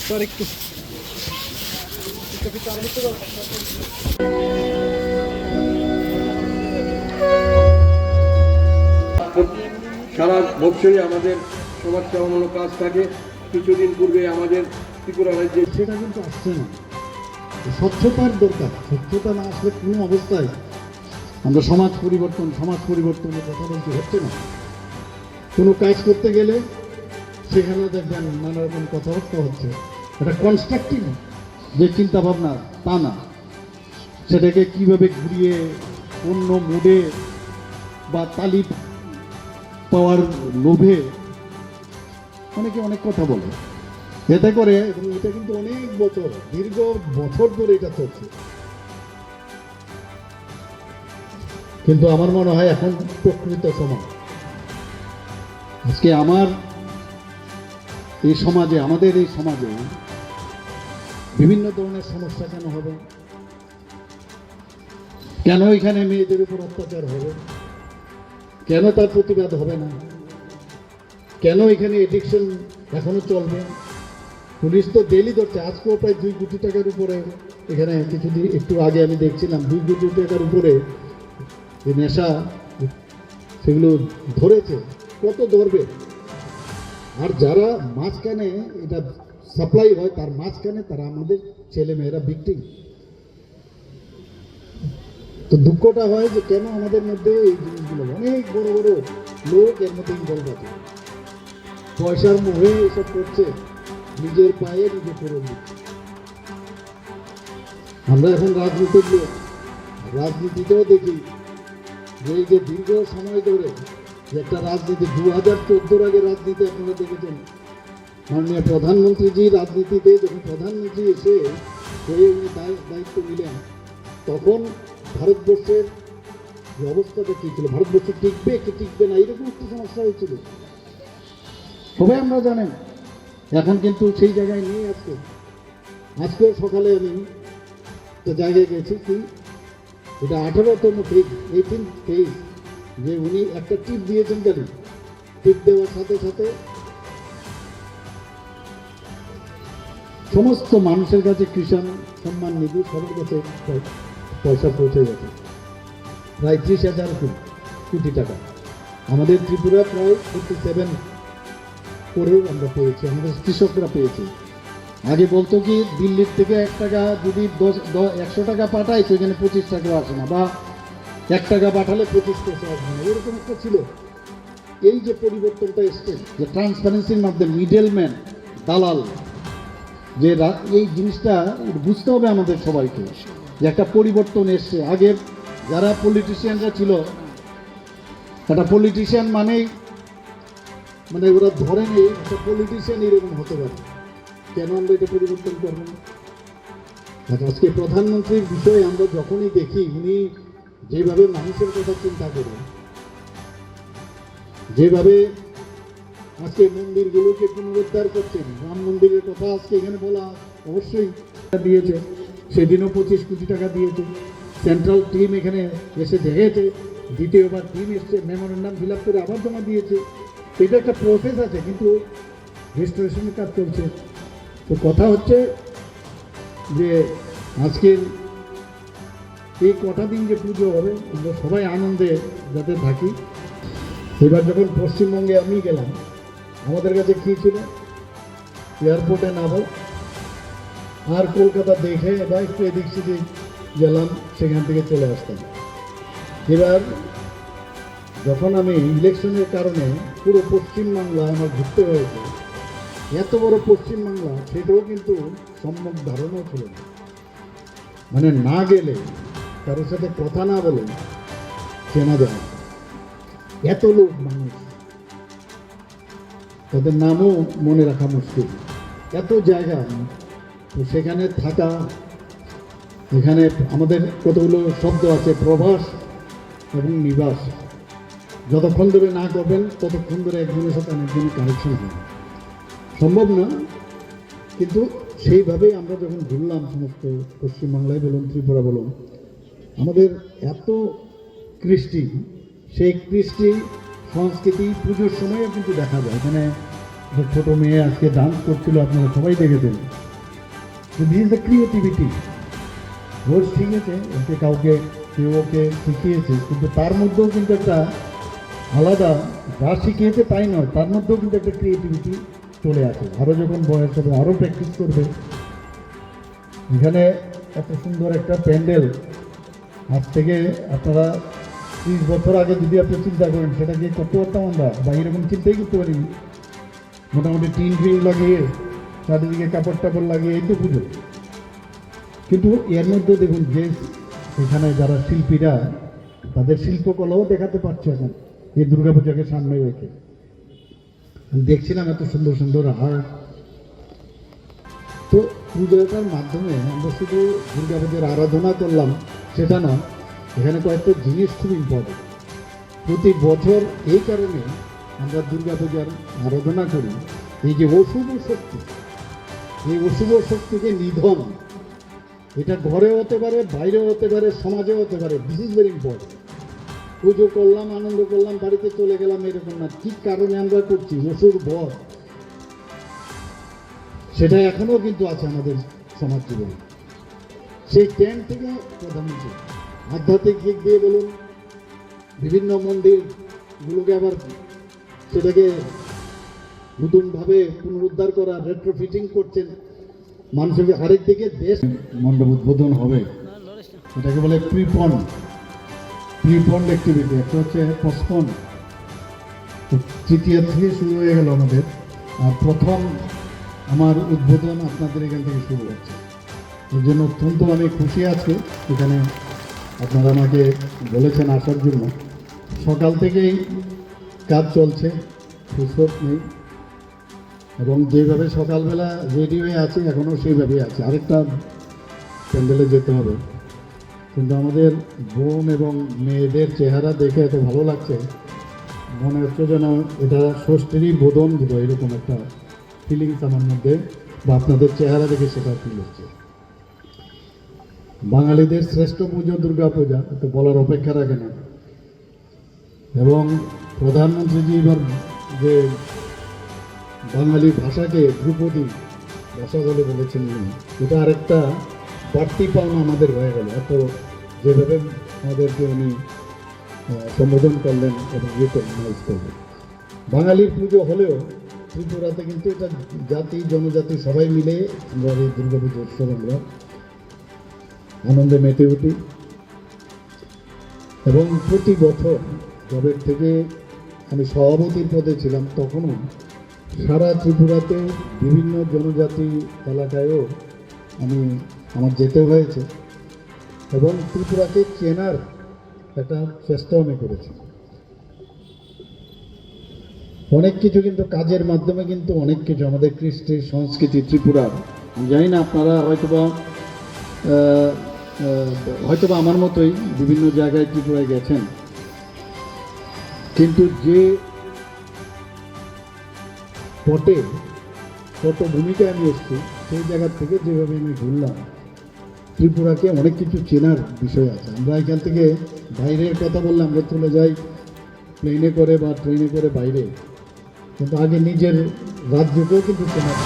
Sir একটু সারা বছরই আমাদের সমাজ সেবামূলক কাজ থাকে। কিছুদিন পূর্বে আমাদের ত্রিপুরা রাজ্যে সেটা কিন্তু আসছে না। স্বচ্ছতার দরকার। স্বচ্ছতা না আসলে কোনো অবস্থায় আমরা সমাজ পরিবর্তনের কথা বলতে হচ্ছে না। কোনো কাজ করতে গেলে সেখানে দেখবেন নানা রকম কথাবার্তা হচ্ছে। এটা কনস্ট্রাকটিভ যে চিন্তা ভাবনা তা না, সেটাকে কিভাবে ঘুরিয়ে অন্য মুডে বা তালি পাওয়ার লোভে অনেকে অনেক কথা বলে। এতে করে এটা কিন্তু অনেক বছর, দীর্ঘ বছর ধরে এটা চলছে। কিন্তু আমার মনে হয় এখন প্রকৃত সময়। আজকে আমাদের এই সমাজে বিভিন্ন ধরনের সমস্যা কেন হবে, কেন এখানে মেয়েদের উপর অত্যাচার হবে, কেন তার প্রতিবাদ হবে না, কেন এখানে এডিকশন এখনো চলবে। পুলিশ তো ডেলি ধরছে। আজকেও প্রায় 2 কোটি টাকার উপরে এখানে কিছুদিন একটু আগে আমি দেখছিলাম 2 কোটি টাকার উপরে এই নেশা সেগুলো ধরেছে। কত ধরবে? আর যারা মাঝখানে এটা সাপ্লাই হয় তার মাঝখানে তারা আমাদের ছেলে মেয়েরা ভিকটিম। তো দুঃখটা হয় যে কেন আমাদের মধ্যে এই জিনিসগুলো, অনেক বড় বড় লোক এর মধ্যে ইনভলভ আছে, পয়সার মোহে এসব করছে, নিজের পায়ে নিজে করে নিচ্ছে। আমরা এখন রাজনীতির লোক, রাজনীতিতেও দেখি যে এই যে দীর্ঘ সময় ধরে যে একটা রাজনীতি 2014 আগে রাজনীতি আপনারা দেখেছেন, মাননীয় প্রধানমন্ত্রীজি রাজনীতিতে যখন প্রধানমন্ত্রী এসে হয়ে উনি দায়িত্ব নিলেন, তখন ভারতবর্ষের যে অবস্থাটা কী ছিল, ভারতবর্ষ টিকবে কি টিকবে না এরকম একটা সমস্যা হয়েছিল, সবাই আমরা জানেন। এখন কিন্তু সেই জায়গায় নেই। আজকেও সকালে আমি একটা জায়গায় গেছি, কি এটা 18তম পেজ, 18th পেজ, যে উনি একটা টিপ দিয়েছেন। কেন টিপ দেওয়ার সাথে সাথে সমস্ত মানুষের কাছে কিষাণ সম্মান নিধি সবার কাছে পয়সা পৌঁছে গেছে, প্রায় 30,000 কোটি টাকা। আমাদের ত্রিপুরা প্রায় 47 করেও আমরা পেয়েছি, আমাদের কৃষকরা পেয়েছি। আগে বলতো কি দিল্লির থেকে 1 টাকা যদি 100 টাকা পাঠায় সেখানে 25 টাকাও আসে না, বা 1 টাকা পাঠালে 25 পয়সা আসবে না, এরকম একটা ছিল। এই যে পরিবর্তনটা এসছে, যে ট্রান্সপারেন্সির মাধ্যমে মিডলম্যান, দালাল, যে এই জিনিসটা বুঝতে হবে আমাদের সবাইকে, যে একটা পরিবর্তন এসছে। আগে যারা পলিটিশিয়ানরা ছিল, একটা পলিটিশিয়ান মানে ওরা ধরেনি একটা পলিটিশিয়ান এরকম হতে পারে। কেন আমরা এটা পরিবর্তন করবো না? আজকে প্রধানমন্ত্রীর বিষয়ে আমরা যখনই দেখি উনি যেভাবে মানুষের কথা চিন্তা করেন, যেভাবে আজকে মন্দিরগুলোকে পুনরুদ্ধার করছেন, রাম মন্দিরের কথা আজকে এখানে বলা অবশ্যই দিয়েছে, সেদিনও 25 কোটি টাকা দিয়েছে। সেন্ট্রাল টিম এখানে এসে দেখেছে, দ্বিতীয়বার টিম এসছে, মেমোরেন্ডাম ফিল আপ করে আবার জমা দিয়েছে। এটা একটা প্রসেস আছে, কিন্তু রেস্টোরেশনের কাজ চলছে। তো কথা হচ্ছে যে আজকের এই কটা দিন যে পুজো হবে আমরা সবাই আনন্দে যাতে থাকি। এবার যখন পশ্চিমবঙ্গে আমি গেলাম, আমাদের কাছে কী ছিল, এয়ারপোর্টে নামো আর কলকাতা দেখে বা একটু এদিক সেদিক গেলাম, সেখান থেকে চলে আসতাম। এবার যখন আমি ইলেকশনের কারণে পুরো পশ্চিমবাংলা আমার ঘুরতে হয়েছে, এত বড় পশ্চিমবাংলা সেটাও কিন্তু সম্যক ধারণাও ছিল না। মানে না গেলে, কারোর সাথে কথা না বলে চেনা যায়, এত লোক মানুষ, তাদের নামও মনে রাখা মুশকিল, এত জায়গা। তো সেখানে থাকা, এখানে আমাদের কতগুলো শব্দ আছে, প্রবাস এবং নিবাস। যতক্ষণ ধরে না করবেন ততক্ষণ ধরে একজনের সাথে আরেকজনের কানেকশন হয় সম্ভব না। কিন্তু সেইভাবেই আমরা যখন ঘুরলাম সমস্ত পশ্চিমবাংলায় বলুন, ত্রিপুরা বলুন, আমাদের এত কৃষ্টি, সেই কৃষ্টি সংস্কৃতি পুজোর সময়ও কিন্তু দেখা যায়। এখানে যে ছোটো মেয়ে আজকে ডান্স করছিল, আপনারা সবাই দেখেছেন। This is the creativity. রোজ ঠিক আছে, ওকে কাউকে কেউ ওকে শিখিয়েছে, কিন্তু তার মধ্যেও কিন্তু একটা আলাদা, যা শিখিয়েছে তাই নয়, তার মধ্যেও কিন্তু একটা ক্রিয়েটিভিটি চলে আসে। আরও যখন বয়স হবে আরও প্র্যাকটিস করবে। এখানে এত সুন্দর একটা প্যান্ডেল, আজ থেকে আপনারা 30 বছর আগে যদি আপনি চিন্তা করেন সেটা গিয়ে করতে পারতাম আমরা, বা এরকম চিন্তাই করতে পারিনি। মোটামুটি টিন ফিন লাগিয়ে চারিদিকে কাপড় টাপড় লাগিয়ে এই তো পুজো। কিন্তু এর মধ্যে দেখুন যে এখানে যারা শিল্পীরা তাদের শিল্পকলাও দেখাতে পারছে এখন এই দুর্গাপূজাকে সামনে রেখে। দেখছিলাম এত সুন্দর সুন্দর আর্ট। তো পুজোটার মাধ্যমে আমরা শুধু দুর্গাপূজার আরাধনা করলাম সেটা না, এখানে কয়েকটা জিনিস খুব ইম্পর্টেন্ট। প্রতি বছর এই কারণে আমরা দুর্গাপূজার আরাধনা করি, এই যে অশুভ শক্তি, এই অশুভ শক্তিকে নিধন, এটা ঘরে হতে পারে, বাইরে হতে পারে, সমাজে হতে পারে। This is very important. পুজো করলাম, আনন্দ করলাম, বাড়িতে চলে গেলাম, এরকম না। ঠিক কারণে আমরা করছি অসুর বধ, সেটা এখনও কিন্তু আছে আমাদের সমাজ জীবনে। সেই ট্যান থেকে প্রধানমন্ত্রী আধ্যাত্মিক দিক দিয়ে বলুন, বিভিন্ন মন্দিরগুলোকে আবার সেটাকে নতুনভাবে পুনরুদ্ধার করা, রেট্রোফিটিং করছেন। মানুষের আরেক দিকে দেশ মণ্ডপ উদ্বোধন হবে, এটাকে বলে প্রিপন্ড অ্যাক্টিভিটি। একটা হচ্ছে পসপন, তৃতীয় থেকে শুরু হয়ে গেল আমাদের। আর প্রথম আমার উদ্বোধন আপনাদের এখান থেকে শুরু হচ্ছে। এর জন্য অত্যন্ত আমি খুশি আছি। এখানে আপনারা আমাকে বলেছেন আসার জন্য। সকাল থেকেই কাজ চলছে, ফুরসত নেই, এবং যেভাবে সকালবেলা রেডি হয়ে আছে এখনও সেইভাবেই আছে। আরেকটা প্যান্ডেলে যেতে হবে, কিন্তু আমাদের বোন এবং মেয়েদের চেহারা দেখে এত ভালো লাগছে, মনে হচ্ছে যেন এটা ষষ্ঠীরই বোধন বোধ, এরকম একটা ফিলিংস আমার মধ্যে, বা আপনাদের চেহারা দেখে সেটা ফিল হচ্ছে। বাঙালিদের শ্রেষ্ঠ পুজো দুর্গাপূজা, তো বলার অপেক্ষা রাখে না। এবং প্রধানমন্ত্রীজি এবার যে বাঙালি ভাষাকে ধ্রুপদী ভাষা বলে বলেছেন, এটা আরেকটা বাড়তি পাওনা আমাদের হয়ে গেল। এত যেভাবে আমাদেরকে উনি সম্বোধন করলেন এবং রিকগনাইজ করলেন। বাঙালির পুজো হলেও ত্রিপুরাতে কিন্তু এটা জাতি জনজাতি সবাই মিলে আমরা এই দুর্গাপুজো উৎসব আমরা আনন্দে মেতে উঠি। এবং প্রতি বছর যবে থেকে আমি সভাপতির পদে ছিলাম তখনও সারা ত্রিপুরাতে বিভিন্ন জনজাতি এলাকায়ও আমার যেতে হয়েছে, এবং ত্রিপুরাকে চেনার একটা চেষ্টাও আমি করেছি। অনেক কিছু কিন্তু কাজের মাধ্যমে কিন্তু অনেক কিছু আমাদের কৃষ্টি সংস্কৃতি ত্রিপুরার, আমি জানি না আপনারা হয়তোবা আমার মতোই বিভিন্ন জায়গায় ত্রিপুরায় গেছেন, কিন্তু যে পটে কত ভূমিকায় আমি এসেছি সেই জায়গার থেকে যেভাবে আমি ঘুরলাম, ত্রিপুরাকে অনেক কিছু চেনার বিষয় আছে। আমরা এখান থেকে বাইরের কথা বললে আমরা চলে যাই প্লেনে করে বা ট্রেনে করে বাইরে, কিন্তু আগে নিজের রাজ্যকেও কিন্তু চেনার